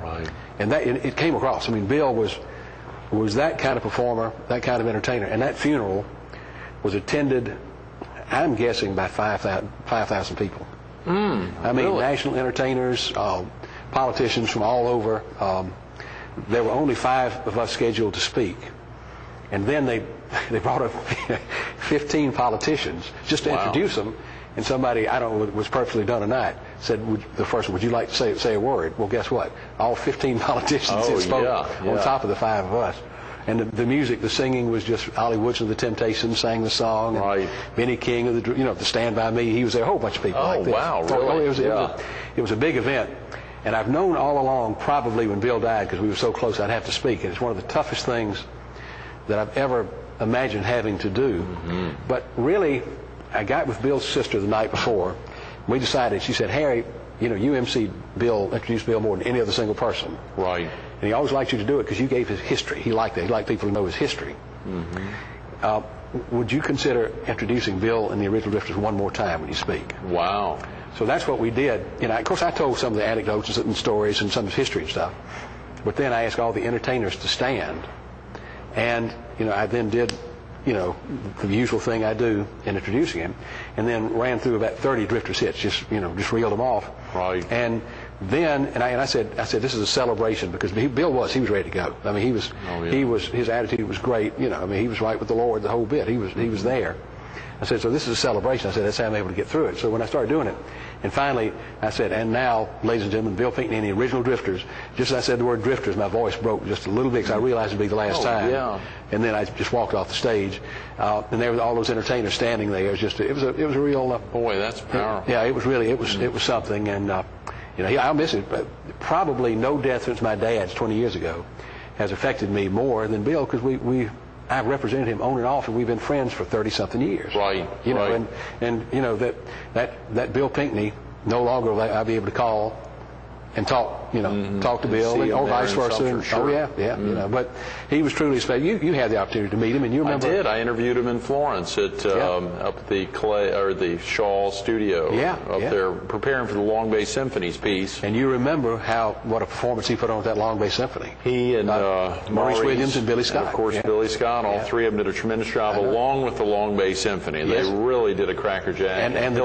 Right. And that it came across. I mean, Bill was that kind of performer, that kind of entertainer, and that funeral was attended, I'm guessing, by 5,000 people. I mean, really? National entertainers, politicians from all over. There were only 5 of us scheduled to speak, and then they brought up 15 politicians just to introduce them. And somebody, I don't know if it was purposely done or not, said, the first one, would you like to say a word? Well, guess what? All 15 politicians had spoken on top of the 5 of us. And the music, the singing was just Ollie Woodson of the Temptations sang the song. Right. Benny King of the Stand By Me. He was there. A whole bunch of people like this. Wow, really? It was a big event. And I've known all along, probably when Bill died, because we were so close, I'd have to speak. And it's one of the toughest things that I've ever imagined having to do. But really, I got with Bill's sister the night before. We decided, she said, Harry, you emceed Bill, introduced Bill more than any other single person. Right. And he always liked you to do it because you gave his history. He liked that. He liked people to know his history. Would you consider introducing Bill and the Original Drifters one more time when you speak? Wow. So that's what we did. Of course, I told some of the anecdotes and stories and some of his history and stuff. But then I asked all the entertainers to stand. And, I then did the usual thing I do in introducing him, and then ran through about 30 Drifters hits, just reeled them off. Right. And then, I said, this is a celebration, because Bill was ready to go. I mean, his attitude was great. He was right with the Lord the whole bit. He was there. I said, so this is a celebration. I said, that's how I'm able to get through it. So when I started doing it, and finally I said, and now, ladies and gentlemen, Bill Pinkney and the Original Drifters. Just as I said the word Drifters, my voice broke just a little bit because I realized it'd be the last time. Yeah. And then I just walked off the stage, and there were all those entertainers standing there. It was a real. Boy, that's powerful. Yeah, it was something, and I'll miss it. But probably no death since my dad's 20 years ago has affected me more than Bill, because I've represented him on and off, and we've been friends for 30-something years. Right. That Bill Pinkney, no longer will I be able to call and talk to Bill, or vice versa. Sure. But he was truly special. You had the opportunity to meet him, and you remember. I did. I interviewed him in Florence at up at the Shaw studio. There, preparing for the Long Bay Symphony's piece. And you remember what a performance he put on with that Long Bay Symphony. He and Maurice Williams and Billy Scott. And of course, Billy Scott. All 3 of them did a tremendous job, along with the Long Bay Symphony. They really did a crackerjack. And the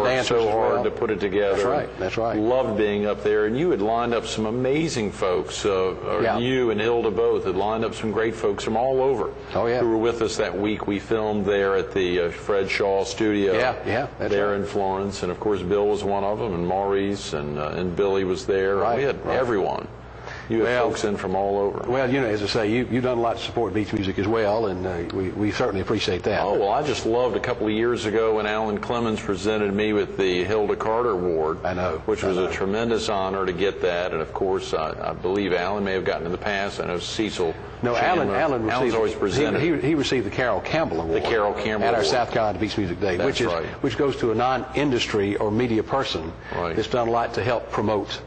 dancers so hard to put it together. That's right. Loved being up there, and you had lined up some amazing folks. You and Hilda both had lined up some great folks from all over. Who were with us that week. We filmed there at the Fred Shaw studio. That's there right. in Florence, and of course Bill was one of them, and Maurice and Billy was there. We had everyone. You had folks in from all over. Well, as I say, you've done a lot to support beach music as well, and we certainly appreciate that. Oh, well, I just loved a couple of years ago when Alan Clemens presented me with the Hilda Carter Award. I know. Which was a tremendous honor to get that, and of course, I believe Alan may have gotten in the past. I know Cecil. No, Chandler. Alan's always presented. He received the Carol Campbell Award. The Carol Campbell at our Award. South Carolina Beach Music Day, which goes to a non-industry or media person that's done a lot to help promote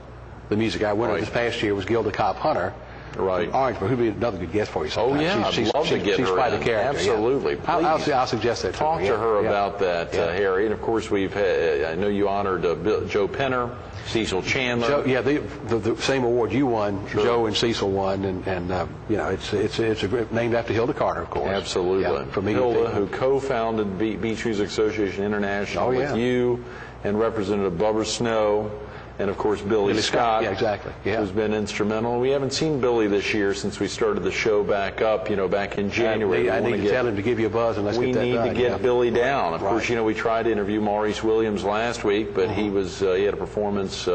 the music. Our winner this past year was Gilda Cobb Hunter. From Orangeburg, who'd be another good guest for you sometime. Oh, yeah, I'd love to get her She's quite a character. Absolutely. I'll suggest that. Talk to her about that, Harry. And of course, we've had, I know you honored Joe Penner, Cecil Chandler. The same award you won, Joe and Cecil won, and it's a group named after Hilda Carter, of course. Absolutely. From Hilda, who co-founded Beach Music Association International with you, and Representative Bubba Snow. And of course, Billy Scott, who's been instrumental. We haven't seen Billy this year since we started the show back up, back in January. I need to tell him to give you a buzz, and let's get that done. We need to get Billy down. Of course, we tried to interview Maurice Williams last week, but he had a performance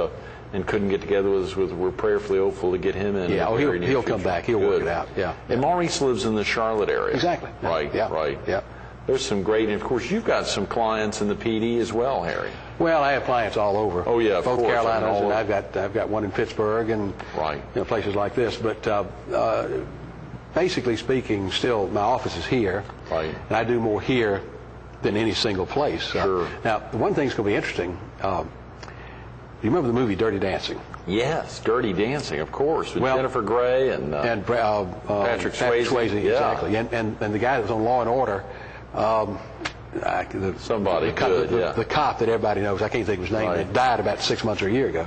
and couldn't get together with us. We're prayerfully hopeful to get him in. He'll come back. He'll work it out. And Maurice lives in the Charlotte area. Exactly. Right. There's some great, and of course, you've got some clients in the PD as well, Harry. Well, I have clients all over. Oh yeah, both Carolinas, and I've got one in Pittsburgh and places like this. But basically speaking, still my office is here, and I do more here than any single place. Now, one thing's going to be interesting. You remember the movie Dirty Dancing? Yes, Dirty Dancing, of course, with Jennifer Grey and Patrick Swayze. Exactly, and the guy that was on Law and Order. The cop that everybody knows, I can't think of his name, that died about 6 months or a year ago.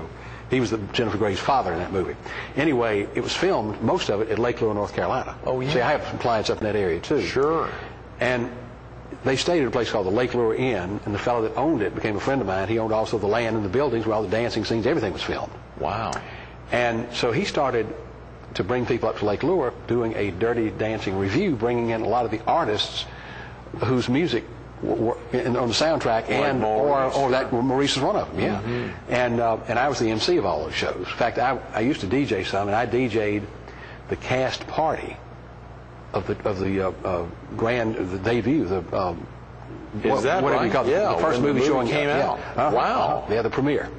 He was Jennifer Grey's father in that movie. Anyway, it was filmed, most of it, at Lake Lure, North Carolina. Oh, yeah. See, I have some clients up in that area, too. Sure. And they stayed at a place called the Lake Lure Inn, and the fellow that owned it became a friend of mine. He owned also the land and the buildings where all the dancing scenes, everything was filmed. Wow. And so he started to bring people up to Lake Lure, doing a Dirty Dancing review, bringing in a lot of the artists whose music were on the soundtrack, and or that Maurice is one of them, yeah. Mm-hmm. And I was the MC of all those shows. In fact, I used to DJ some, and I DJ'd the cast party of the debut, is that whatever right? you call it, yeah, the first movie showing came out. Yeah. Wow. Yeah, the premiere.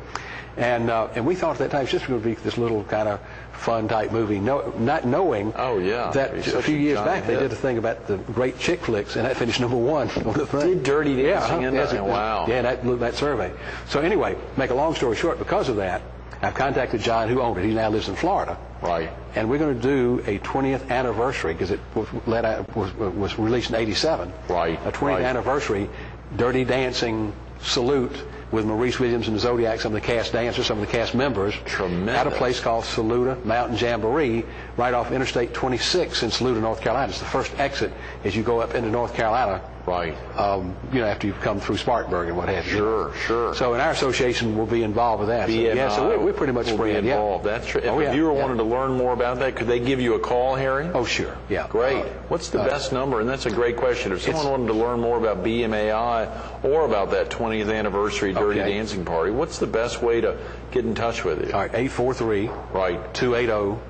And we thought at that time it's just going to be this little kind of fun type movie, not knowing that a few years back they did a thing about the great chick flicks, and that finished #1 on the thing. Did Dirty Dancing in that? Wow. Yeah, that survey. So anyway, make a long story short, because of that, I've contacted John, who owned it. He now lives in Florida. Right. And we're going to do a 20th anniversary, because it was released in '87. Right. A 20th anniversary Dirty Dancing salute with Maurice Williams and the Zodiac, some of the cast dancers, some of the cast members. Tremendous. At a place called Saluda Mountain Jamboree, right off Interstate 26 in Saluda, North Carolina. It's the first exit as you go up into North Carolina. Right. After you've come through Spartanburg and what have you. Sure, sure. So, and our association will be involved with that. So we're pretty much spread. Involved. That's true. If a viewer wanted to learn more about that, could they give you a call, Harry? Oh, sure. Yeah. Great. What's the best number? And that's a great question. If someone wanted to learn more about BMAI or about that 20th anniversary Dirty Dancing Party, what's the best way to get in touch with you? All right, 843. Right. 280.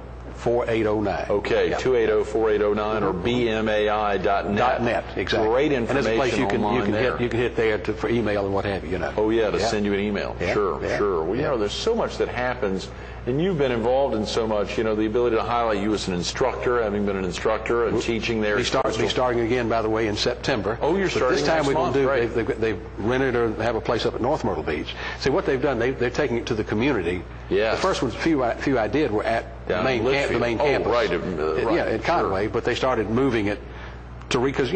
4809. Okay, 280-4809 or bmai.net. .net, exactly. Great information. And there's a place you online can hit there for email and what have you, you know. Oh yeah, to send you an email. Yeah. Sure, Yeah. sure. Well, you know, there's so much that happens, and you've been involved in so much. You know, the ability to highlight you as an instructor, having been an instructor and teaching there. Be starting again, by the way, in September. Oh, you're starting this time next we're going to month, do. They've rented or have a place up at North Myrtle Beach. See what they've done. They're taking it to the community. Yeah. The first ones, few I did, were at the main campus. Right. Yeah, in Conway, but they started moving it to because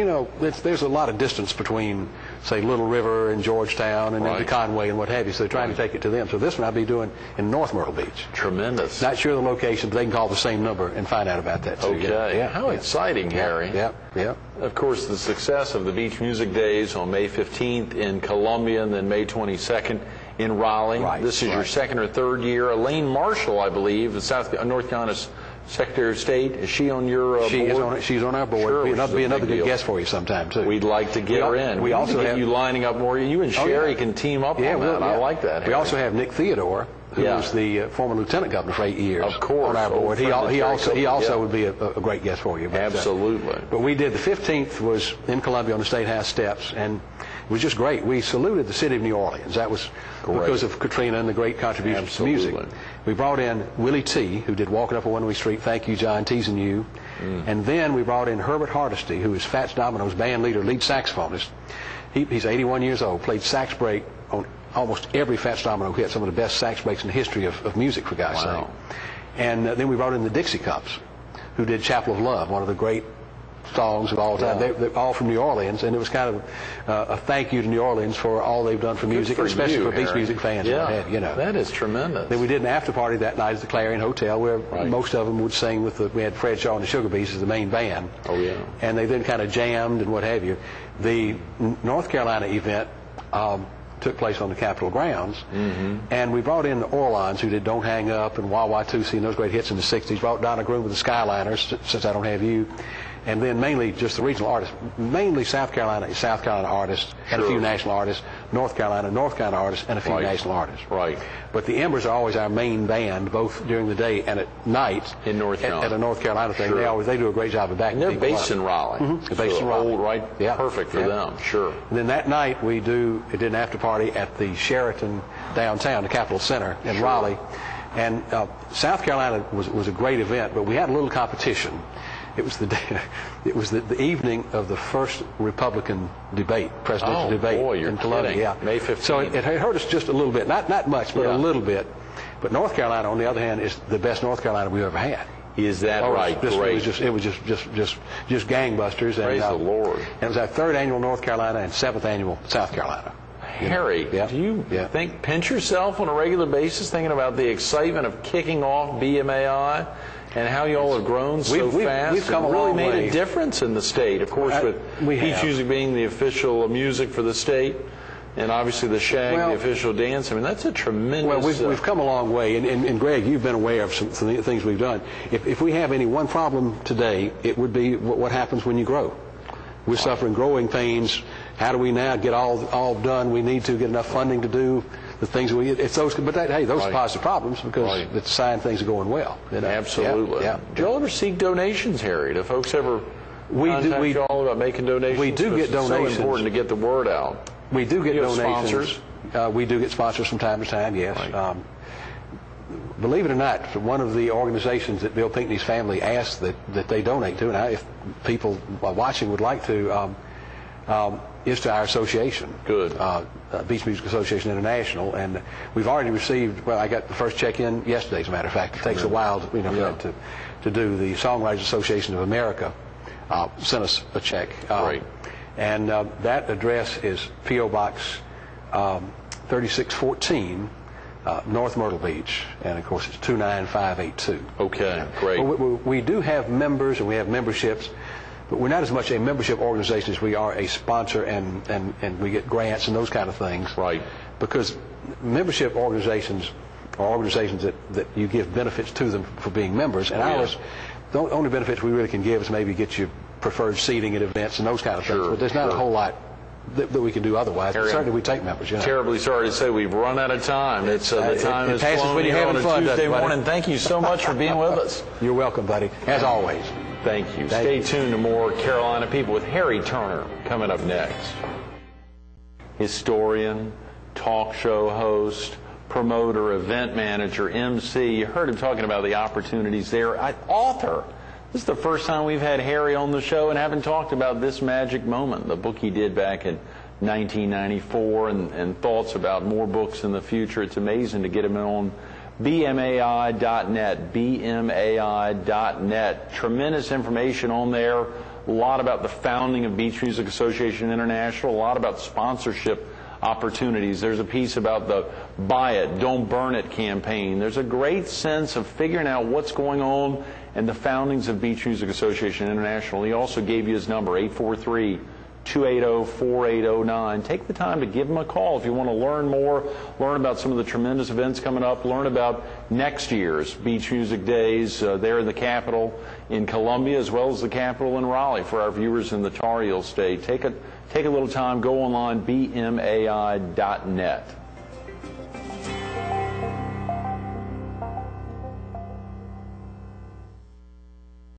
there's a lot of distance between, say, Little River and Georgetown and then to Conway and what have you. So they're trying to take it to them. So this one I'll be doing in North Myrtle Beach. Tremendous. Not sure the location, but they can call the same number and find out about that too. Okay. Yeah. How exciting, Harry. Yeah. Of course, the success of the Beach Music Days on May 15th in Columbia and then May 22nd in Raleigh. This is your second or third year. Elaine Marshall, I believe, the North Carolina's Secretary of State. Is she on your board? She's on our board. Sure, be another good guest for you sometime too. We'd like to get her in. We also get you lining up more. You and Sherry can team up on that. I like that, Harry. We also have Nick Theodore, who was the former lieutenant governor for 8 years. Of course, on our board. He also would be a great guest for you. Absolutely. But we did the 15th was in Columbia on the State House steps, and it was just great. We saluted the city of New Orleans. That was because of Katrina and the great contributions to music. We brought in Willie T., who did Walking Up a One-Way Street, Thank You, John, Teasing You. And then we brought in Herbert Hardesty, who is Fats Domino's band leader, lead saxophonist. He's 81 years old, played sax break on almost every Fats Domino hit, some of the best sax breaks in the history of music, for God's sake. And then we brought in the Dixie Cups, who did Chapel of Love, one of the great songs of all time. They're all from New Orleans, and it was kind of a thank you to New Orleans for all they've done for music, especially for Beach music fans. That is tremendous. Then we did an after party that night at the Clarion Hotel, where most of them would sing with we had Fred Shaw and the Sugar Bees as the main band. Oh yeah. And they then kind of jammed and what have you. The North Carolina event took place on the Capitol grounds, and we brought in the Orlons, who did Don't Hang Up and Wah Wah Tootsie and those great hits in the 60s. Brought Donna Groom with the Skyliners, Since I Don't Have You. And then mainly just the regional artists, mainly South Carolina artists, and a few national artists, North Carolina artists, and a few national artists. Right. But the Embers are always our main band, both during the day and at night. In North Carolina. At a North Carolina thing. They do a great job of backing people up. They're based in Raleigh. They're based in Raleigh. Perfect for them, sure. And then that night we did an after party at the Sheraton downtown, the Capitol Center in Raleigh. And South Carolina was a great event, but we had a little competition. It was the evening of the first Republican debate, presidential debate in Columbia. May 15th. So it hurt us just a little bit, not much, but a little bit. But North Carolina, on the other hand, is the best North Carolina we've ever had. Is that right? Great. It was just gangbusters. Praise the Lord. And it was our third annual North Carolina and seventh annual South Carolina. Harry, do you pinch yourself on a regular basis thinking about the excitement of kicking off BMAI and how y'all have grown so fast? We've come and a really long made way. a difference in the state, of course, with Beach Music being the official music for the state. And obviously the shag, the official dance. I mean, that's a tremendous... Well, we've come a long way. And Greg, you've been aware of some things we've done. If we have any one problem today, it would be what happens when you grow. We're suffering growing pains. How do we now get all done? We need to get enough funding to do the things we... It's those, but hey, those are positive problems because it's a sign things are going well. You know? Absolutely. Yeah. Do you all ever seek donations, Harry? Do folks ever contact you all about making donations? We do get donations. It's so important to get the word out. We do get donations. Sponsors? We do get sponsors from time to time, yes. Right. Believe it or not, one of the organizations that Bill Pinckney's family asked that they donate to, and if people watching would like to, is to our association. Good. Beach Music Association International, and we've already received, well, I got the first check in yesterday, as a matter of fact. It takes a while for that to do. The Songwriters Association of America sent us a check. Right. And that address is P.O. Box 3614, North Myrtle Beach, and of course it's 29582. Okay, great. We do have members and we have memberships, but we're not as much a membership organization as we are a sponsor, and we get grants and those kind of things. Right. Because membership organizations are organizations that you give benefits to them for being members, and ours, the only benefits we really can give is maybe get you preferred seating at events and those kind of things. But there's not a whole lot that we can do otherwise. Harry, certainly we take members. Terribly sorry to say we've run out of time. The time it passes when you're having fun, on a Tuesday morning. Thank you so much for being with us. You're welcome, buddy, as always. Thank you. Stay tuned to more Carolina People with Harry Turner coming up next. Historian, talk show host, promoter, event manager, MC. You heard him talking about the opportunities there. Author. This is the first time we've had Harry on the show and haven't talked about this magic moment, the book he did back in 1994, and thoughts about more books in the future. It's amazing to get him on bmai.net, bmai.net. Tremendous information on there. A lot about the founding of Beach Music Association International, a lot about sponsorship opportunities. There's a piece about the Buy It, Don't Burn It campaign. There's a great sense of figuring out what's going on and the foundings of Beach Music Association International. He also gave you his number, 843-280-4809. Take the time to give him a call if you want to learn more, learn about some of the tremendous events coming up, learn about next year's Beach Music Days there in the Capitol in Columbia, as well as the Capitol in Raleigh for our viewers in the Tar Heel State. Take a little time, go online, bmai.net.